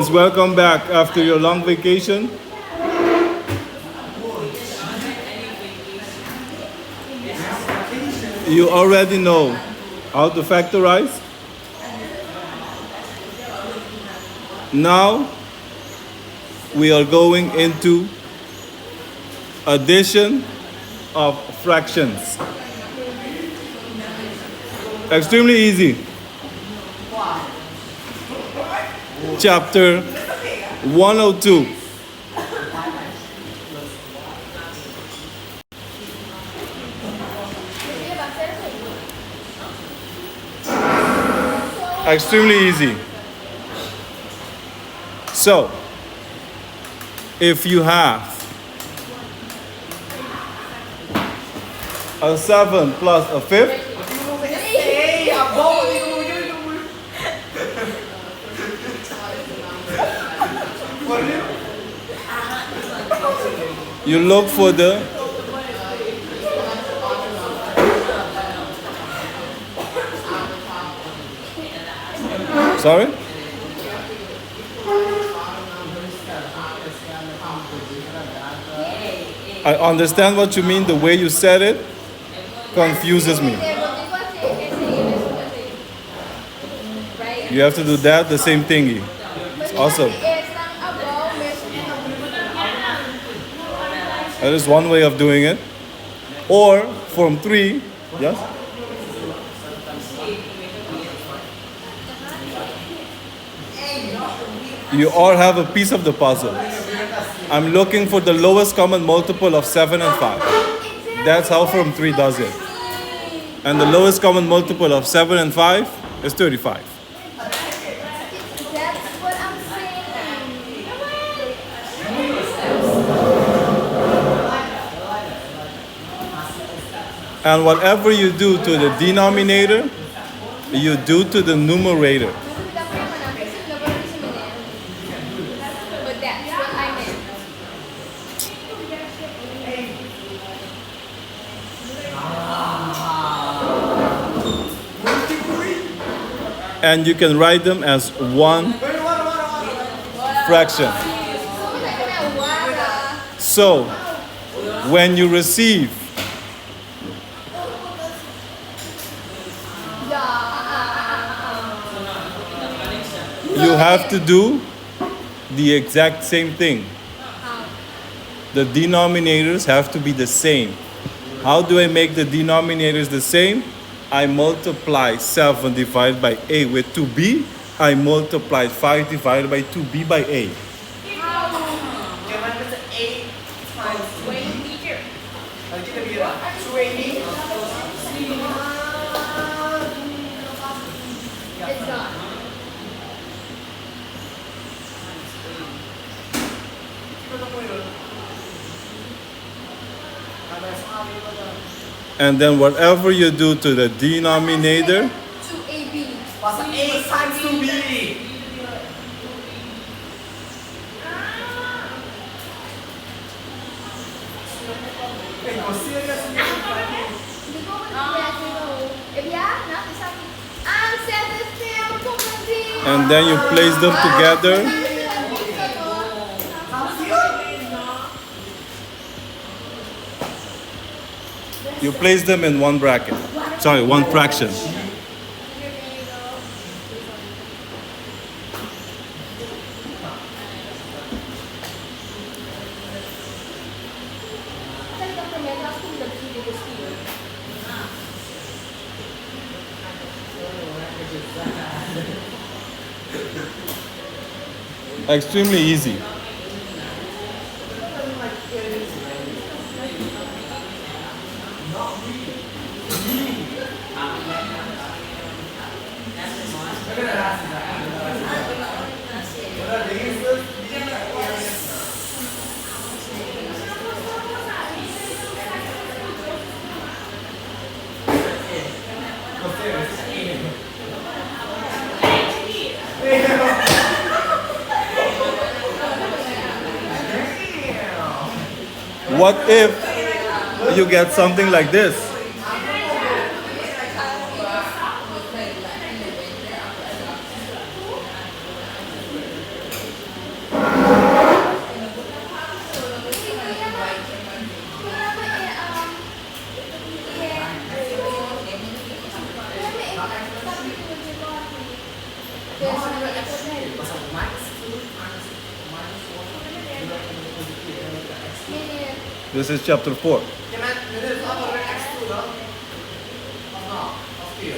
Welcome back after your long vacation. You already know how to factorize. Now we are going into addition of fractions. Extremely easy. Chapter 102. Extremely easy. So, if you have a 7 plus a fifth, you look for the sorry? I understand what you mean. The way you said it confuses me. You have to do that, the same thingy. It's awesome. That is one way of doing it. Or from 3, yes? You all have a piece of the puzzle. I'm looking for the lowest common multiple of 7 and 5. That's how from 3 does it. And the lowest common multiple of 7 and 5 is 35. And whatever you do to the denominator, you do to the numerator. And you can write them as one fraction. So, when you receive you have to do the exact same thing. The denominators have to be the same. How do I make the denominators the same? I multiply 7 divided by a with 2b. I multiply 5 divided by 2b by a. And then whatever you do to the denominator, 2ab. A times 2b. and then you place them together. You place them in one bracket. Sorry, one fraction. Extremely easy. What if you get something like this? This is chapter 4. Ja, men det är bara X2 då. Vad styr?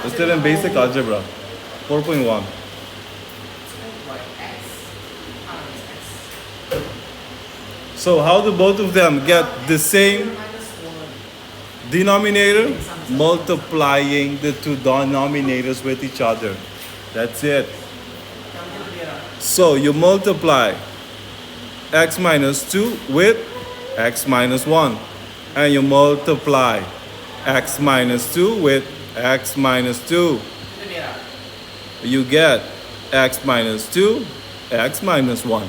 It's still in basic algebra. 4.1. So how do both of them get the same denominator? Multiplying the two denominators with each other. That's it. So you multiply x minus 2 with x minus 1. And you multiply x minus 2 with x minus 2. You get x minus 2, x minus 1.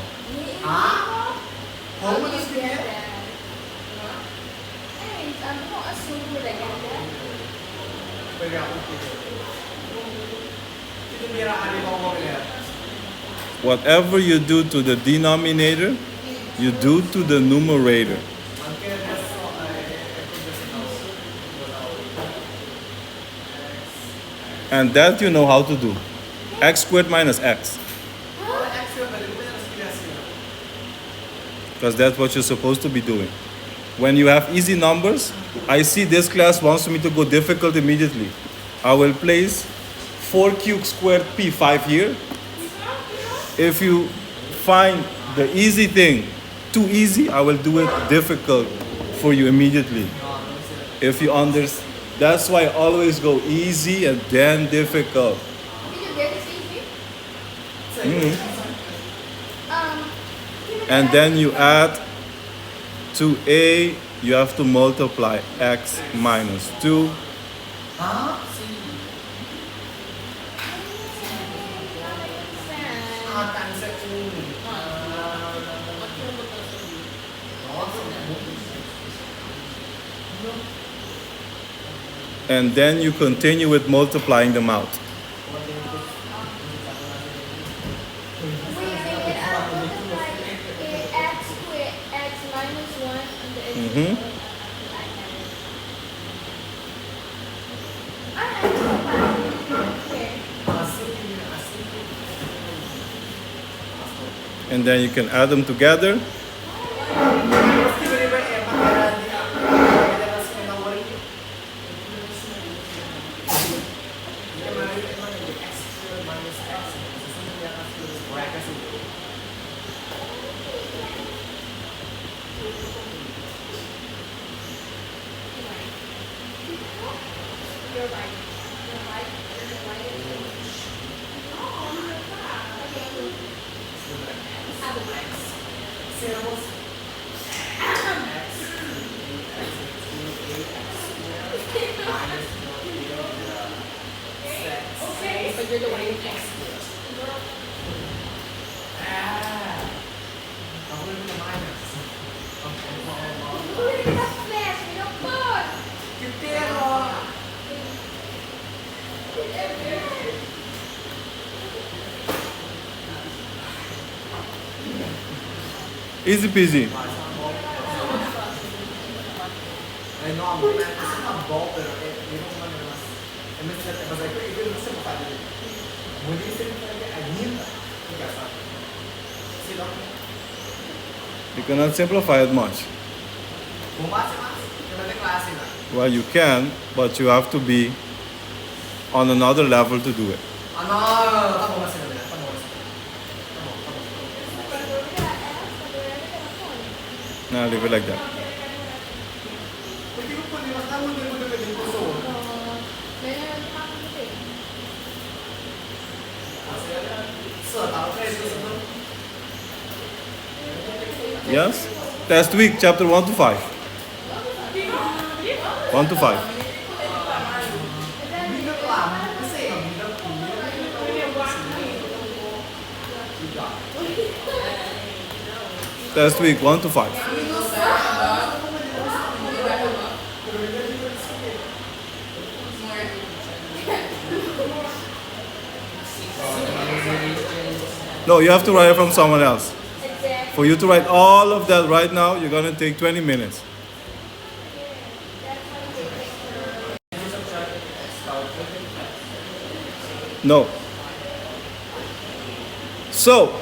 Whatever you do to the denominator, you do to the numerator. And that you know how to do. X squared minus x. Because that's what you're supposed to be doing. When you have easy numbers, I see this class wants me to go difficult immediately. I will place 4 cubed squared p5 here. If you find the easy thing too easy, I will do it difficult for you immediately. If you understand, that's why I always go easy and then difficult. And then you add to a, you have to multiply x minus 2. And then you continue with multiplying them out. And then you can add them together. Easy peasy. You cannot simplify it much. Well, you can, but you have to be on another level to do it. Now leave it like that. Yes? Test week, chapter 1 to 5. 1 to 5. Test week 1 to 5. No, you have to write it from someone else. For you to write all of that right now, you're gonna take 20 minutes. No. So,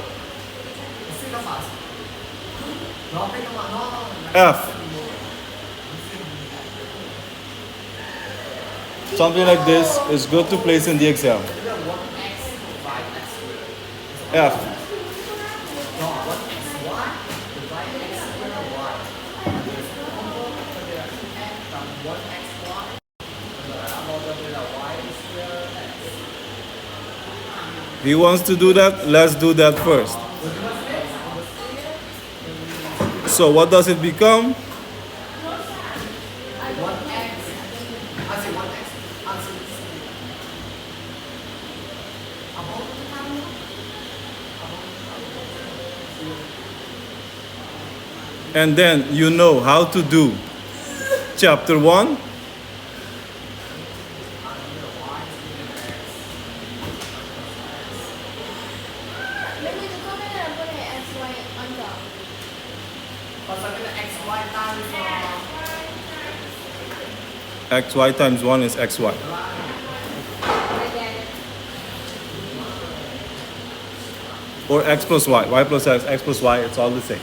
Sino mas? No, F. Something like this is good to place in the exam. F. He wants to do that, let's do that first. So what does it become? And then you know how to do chapter 1. XY times 1 is XY. Or X plus Y plus X plus Y, it's all the same.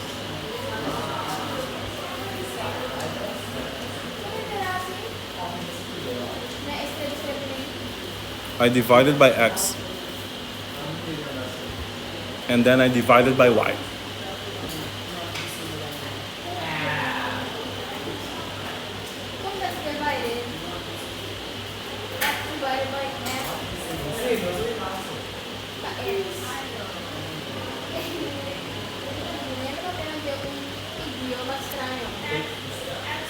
I divided by X. And then I divided by Y.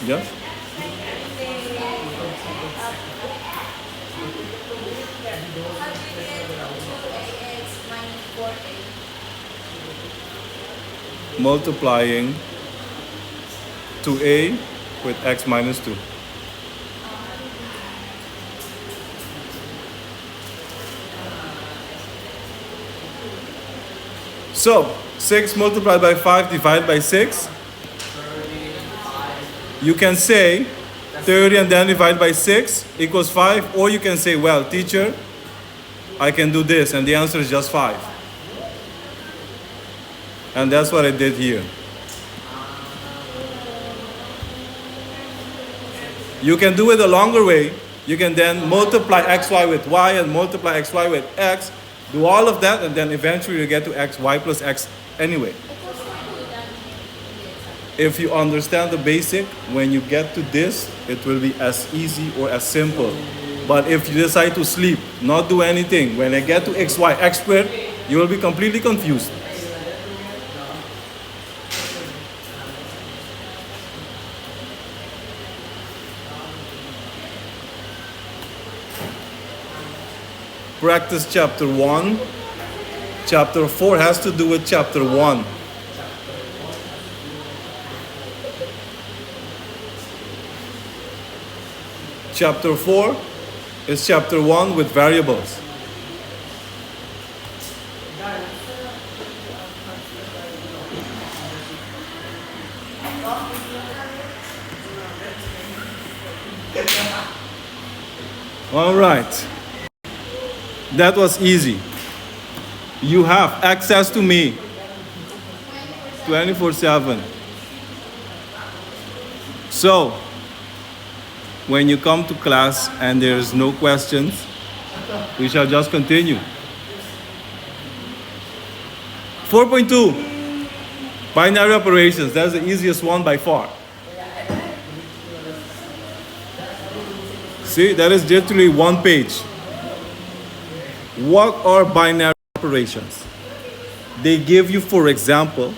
Yes? Multiplying 2a with x minus 2. So, 6 multiplied by 5 divided by 6. You can say 30 and then divide by 6 equals 5. Or you can say, well, teacher, I can do this. And the answer is just 5. And that's what I did here. You can do it the longer way. You can then multiply xy with y and multiply xy with x. Do all of that and then eventually you get to xy plus x anyway. If you understand the basic, when you get to this, it will be as easy or as simple. But if you decide to sleep, not do anything, when I get to xy, x squared, you will be completely confused. Practice chapter 1. Chapter 4 has to do with chapter 1. Chapter 4 is chapter 1 with variables. All right. That was easy. You have access to me 24/7. So, when you come to class and there's no questions, we shall just continue. 4.2, binary operations. That's the easiest one by far. See, that is literally one page. What are binary operations? They give you, for example,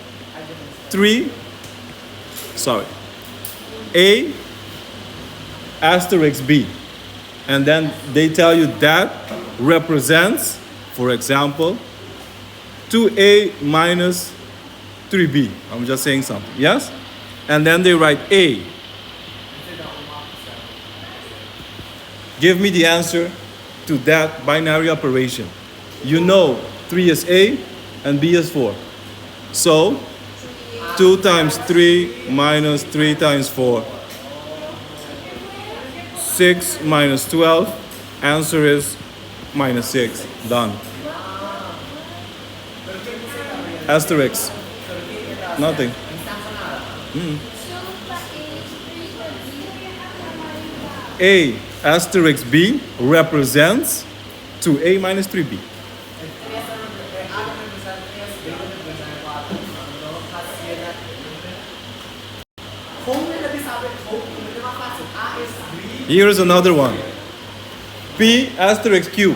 A asterisk B. And then they tell you that represents, for example, 2A minus 3B. I'm just saying something, yes? And then they write A. Give me the answer to that binary operation. You know 3 is A, and b is 4. So 2 times 3 minus 3 times 4. 6 minus 12. Answer is minus 6. Done. Asterisk. Nothing. A asterisk B represents 2A minus 3B. Here's another one. P asterisk Q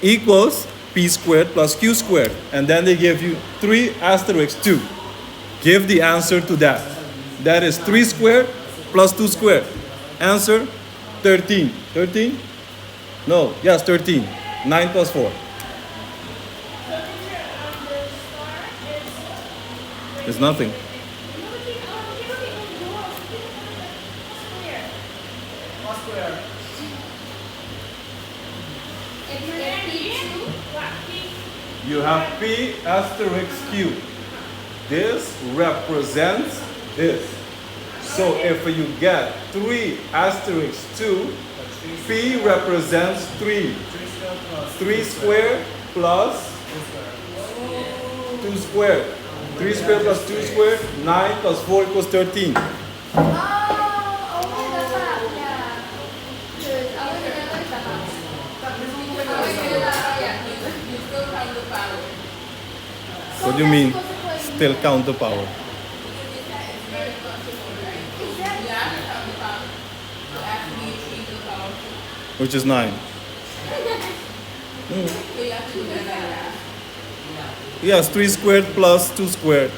equals P squared plus Q squared. And then they give you 3 asterisk 2. Give the answer to that. That is 3 squared plus 2 squared. Answer 13. 13? No, yes, 13. 9 plus 4. It's nothing. You have P asterisk Q. This represents this. So if you get 3 asterisk 2, P represents 3. 3 squared plus 2 squared. 3 squared plus 2 squared, 9 plus 4 equals 13. What do you mean? Still count the power. Which is 9. Yes, 3 squared plus 2 squared.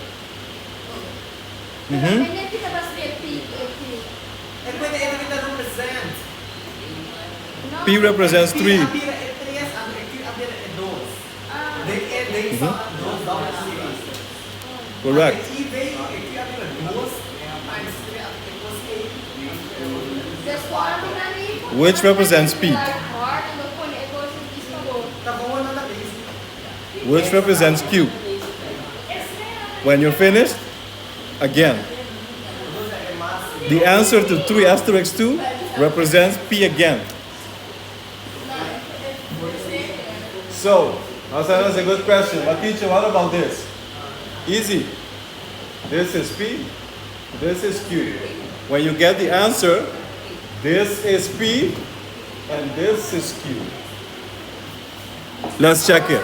P represents 3. Correct. Which represents P? Which represents Q? When you're finished, again. The answer to 3 asterisk 2 represents P again. So, that's a good question. But teacher, what about this? Easy. This is P, this is Q. When you get the answer, this is P and this is Q. Let's check it.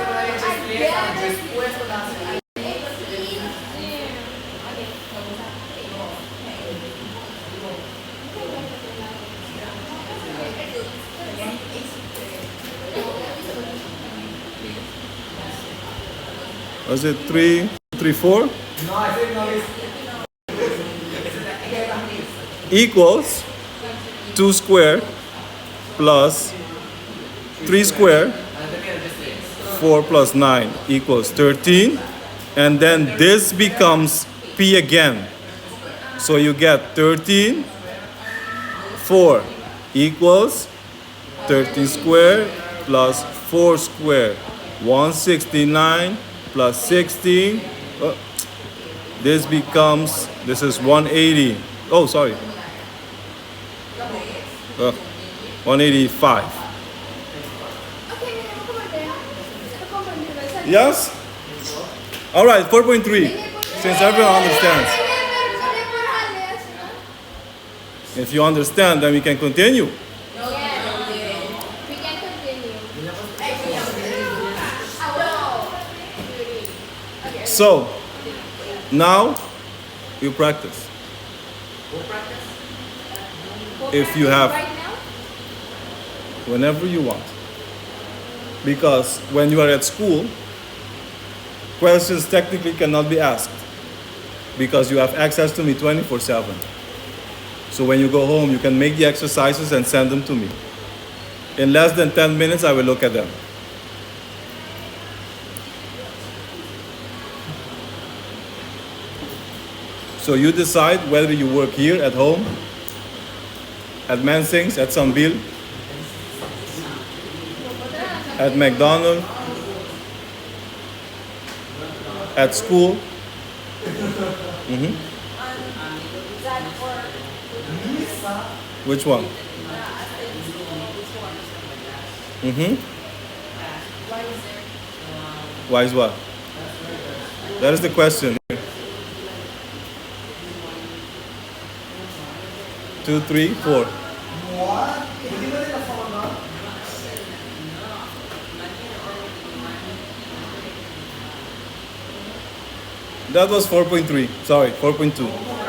Was it 3, 3, 4? Equals 2 squared plus 3 squared, 4 plus 9 equals 13. And then this becomes P again. So you get 13, 4 equals 13 squared plus 4 squared. 169 plus 16. This becomes, this is 180. Oh, sorry. 185. Yes? All right, 4.3. Since everyone understands. If you understand, then we can continue. So, now you practice. If you have, whenever you want. Because when you are at school, questions technically cannot be asked. Because you have access to me 24/7. So when you go home, you can make the exercises and send them to me. In less than 10 minutes, I will look at them. So you decide whether you work here at home, at Mansing's, at Sambil, at McDonald's, At school. Which one? Why is what? That is the question. 2, 3, 4. What? Hindi mo rin nafollow? That was 4.3. Sorry, 4.2.